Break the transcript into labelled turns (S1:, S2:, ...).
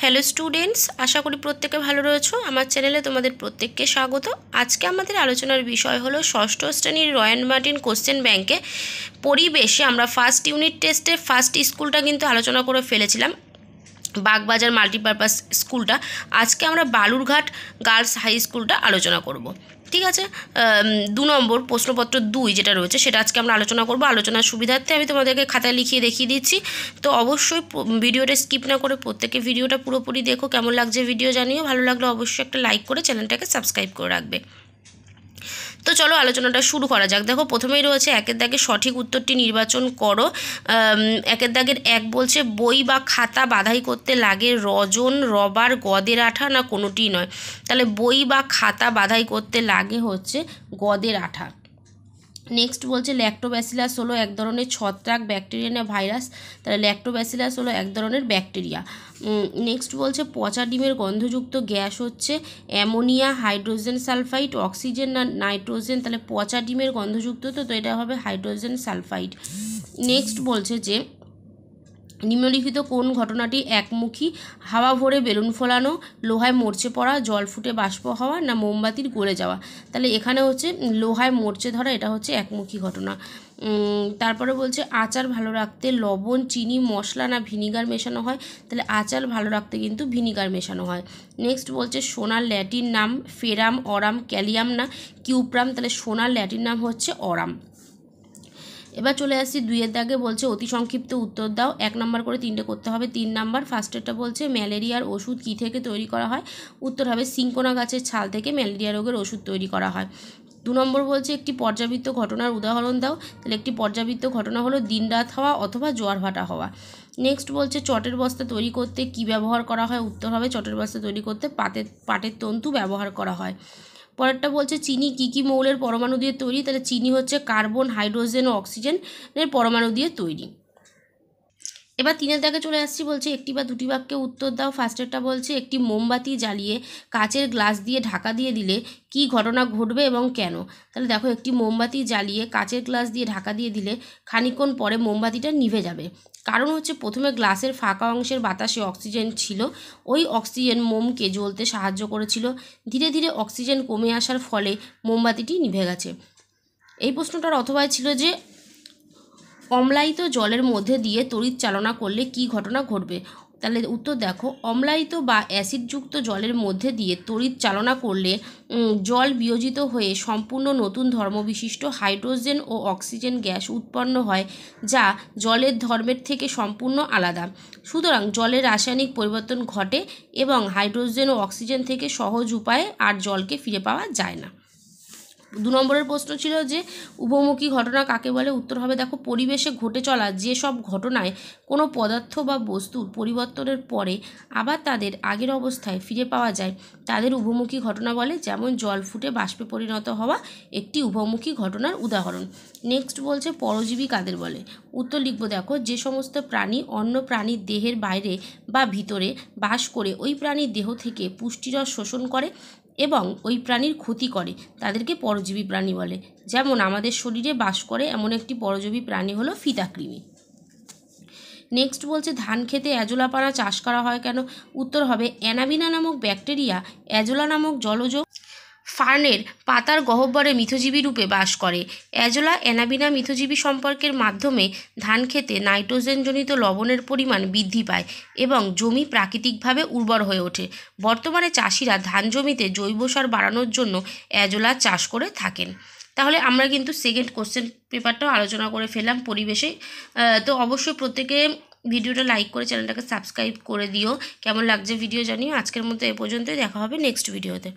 S1: Hello students, আশা করি প্রত্যেকে ভালো রয়েছো। আমার চ্যানেলে তোমাদের প্রত্যেককে স্বাগত। আজকে আমাদের আলোচনার বিষয় হলো ষষ্ঠ শ্রেণীর রয়্যাল মার্টিন কোশ্চেন ব্যাংকে পরিবেশে আমরা ফার্স্ট ইউনিট টেস্টে ফার্স্ট স্কুলটা কিন্তু আলোচনা করে ফেলেছিলাম, বাগবাজার মাল্টিপারপাস স্কুলটা। আজকে আমরা বালুরঘাট গার্লস হাই স্কুলটা আলোচনা করব। ঠিক আছে, 2 নম্বর প্রশ্নপত্র 2 যেটা রয়েছে সেটা আজকে আমরা আলোচনা করব। আলোচনার সুবিধার্থে আমি তোমাদেরকে খাতায় লিখিয়ে দেখিয়ে দিচ্ছি, তো অবশ্যই ভিডিওটা স্কিপ না করে প্রত্যেকে ভিডিওটা পুরোপুরি দেখো। কেমন লাগছে ভিডিও জানিও, ভালো লাগলে অবশ্যই একটা লাইক করে চ্যানেলটাকে সাবস্ক্রাইব করে রাখবে। তো চলো আলোচনাটা শুরু করা যাক। দেখো প্রথমেই রয়েছে একের দাগে সঠিক উত্তরটি নির্বাচন করো। একের দাগের 1 বলছে বই বা খাতা বাঁধাই করতে লাগে রজন, রবার, গদের আঠা না কোনোটিই নয়। তাহলে বই বা খাতা বাঁধাই করতে লাগে হচ্ছে গদের আঠা। নেক্সট বলছে ল্যাক্টোব্যাসিলাস হলো এক ধরনের ছত্রাক, ব্যাকটেরিয়া না ভাইরাস। তাহলে ল্যাক্টোব্যাসিলাস হলো এক ধরনের ব্যাকটেরিয়া। নেক্সট বলছে পচা ডিমের গন্ধযুক্ত গ্যাস হচ্ছে অ্যামোনিয়া, হাইড্রোজেন সালফাইড, অক্সিজেন না নাইট্রোজেন। তাহলে পচা ডিমের গন্ধযুক্ত তো এটা হবে হাইড্রোজেন সালফাইড। নেক্সট বলছে যে নিম্নলিখিত কোন ঘটনাটি একমুখী? হাওয়া ভরে বেলুন ফোলানো, লোহায় মরচে পড়া, জল ফুটে বাষ্প হওয়া না মোমবাতির গলে যাওয়া। তাহলে এখানে হচ্ছে লোহায় মরচে ধরা, এটা হচ্ছে একমুখী ঘটনা। তারপরে বলছে আচার ভালো রাখতে লবণ, চিনি, মশলা না ভিনিগার মেশানো হয়। তাহলে আচার ভালো রাখতে কিন্তু ভিনিগার মেশানো হয়। নেক্সট বলছে সোনার ল্যাটিন নাম ফেরাম, অরাম, ক্যালিয়াম না কিউপ্রাম। তাহলে সোনার ল্যাটিন নাম হচ্ছে অরাম। এবার চলে আসছি 2-এর দাগে বলছে অতি সংক্ষিপ্ত উত্তর দাও। 1 নাম্বার করে 3টে করতে হবে। 3 নাম্বার ফার্স্টেরটা বলছে ম্যালেরিয়ার ওষুধ কী থেকে তৈরি করা হয়? উত্তর হবে সিঙ্কোনা গাছের ছাল থেকে ম্যালেরিয়া রোগের ওষুধ তৈরি করা হয়। 2 নম্বর বলছে একটি পর্যাবৃত্ত ঘটনার উদাহরণ দাও। তাহলে একটি পর্যাবৃত্ত ঘটনা হলো দিনরাত হওয়া অথবা জোয়ার ভাটা হওয়া। নেক্সট বলছে চটের বস্তা তৈরি করতে কী ব্যবহার করা হয়? উত্তর হবে চটের বস্তা তৈরি করতে পাটের তন্তু ব্যবহার করা হয়। পরেরটা বলছে চিনি কী কী মৌলের পরমাণু দিয়ে তৈরি? তাহলে চিনি হচ্ছে কার্বন, হাইড্রোজেন ও অক্সিজেনের পরমাণু দিয়ে তৈরি। এবার 3-এর দাগে চলে আসছি, বলছে একটি বা দুটি বাক্যে উত্তর দাও। ফার্স্টেরটা বলছে একটি মোমবাতি জ্বালিয়ে কাচের গ্লাস দিয়ে ঢাকা দিয়ে দিলে কী ঘটনা ঘটবে এবং কেন? তাহলে দেখো একটি মোমবাতি জ্বালিয়ে কাচের গ্লাস দিয়ে ঢাকা দিয়ে দিলে খানিকক্ষণ পরে মোমবাতিটা নিভে যাবে। কারণ হচ্ছে প্রথমে গ্লাসের ফাঁকা অংশের বাতাসে অক্সিজেন ছিল, ওই অক্সিজেন মোমকে জ্বলতে সাহায্য করেছিল। ধীরে ধীরে অক্সিজেন কমে আসার ফলে মোমবাতিটি নিভে গেছে। এই প্রশ্নটার অথবায় ছিল যে অম্লায়িত জলের মধ্যে দিয়ে তড়িৎ চালনা করলে কী ঘটনা ঘটবে? তাহলে উত্তর দেখো অম্লায়িত বা অ্যাসিডযুক্ত জলের মধ্যে দিয়ে তড়িৎ চালনা করলে জল বিয়োজিত হয়ে সম্পূর্ণ নতুন ধর্মবিশিষ্ট হাইড্রোজেন ও অক্সিজেন গ্যাস উৎপন্ন হয়, যা জলের ধর্মের থেকে সম্পূর্ণ আলাদা। সুতরাং জলের রাসায়নিক পরিবর্তন ঘটে এবং হাইড্রোজেন ও অক্সিজেন থেকে সহজ উপায়ে আর জলকে ফিরে পাওয়া যায় না। 2 নম্বরের প্রশ্ন ছিল যে উভমুখী ঘটনা কাকে বলে? উত্তর হবে দেখো পরিবেশে ঘটে চলা যেসব ঘটনায় কোনো পদার্থ বা বস্তুর পরিবর্তনের পরে আবার তাদের আগের অবস্থায় ফিরে পাওয়া যায় তাদের উভমুখী ঘটনা বলে। যেমন জল ফুটে বাষ্পে পরিণত হওয়া একটি উভমুখী ঘটনার উদাহরণ। নেক্সট বলছে পরজীবী কাদের বলে? উত্তর লিখব দেখো যে সমস্ত প্রাণী অন্য প্রাণীর দেহের বাইরে বা ভিতরে বাস করে ওই প্রাণীর দেহ থেকে পুষ্টিরস শোষণ করে এবং ওই প্রাণীর ক্ষতি করে তাদেরকে পরজীবী প্রাণী বলে। যেমন আমাদের শরীরে বাস করে এমন একটি পরজীবী প্রাণী হলো ফিতাকৃমি। নেক্সট বলছে ধান খেতে অ্যাজোলাপানা চাষ করা হয় কেন? উত্তর হবে অ্যানাবিনা নামক ব্যাকটেরিয়া অ্যাজোলা নামক জলজ ফার্নের পাতার গহ্বরে মিথজীবী রূপে বাস করে। অ্যাজোলা অ্যানাবিনা মিথজীবী সম্পর্কের মাধ্যমে ধান খেতে নাইট্রোজেনজনিত লবণের পরিমাণ বৃদ্ধি পায় এবং জমি প্রাকৃতিকভাবে উর্বর হয়ে ওঠে। বর্তমানে চাষিরা ধান জমিতে জৈব সার বাড়ানোর জন্য অ্যাজোলা চাষ করে থাকেন। তাহলে আমরা কিন্তু সেকেন্ড কোশ্চেন পেপারটাও আলোচনা করে ফেললাম পরিবেশে। তো অবশ্যই প্রত্যেকে ভিডিওটা লাইক করে চ্যানেলটাকে সাবস্ক্রাইব করে দিও। কেমন লাগছে ভিডিও জানিও। আজকের মতো এ পর্যন্তই, দেখা হবে নেক্সট ভিডিওতে।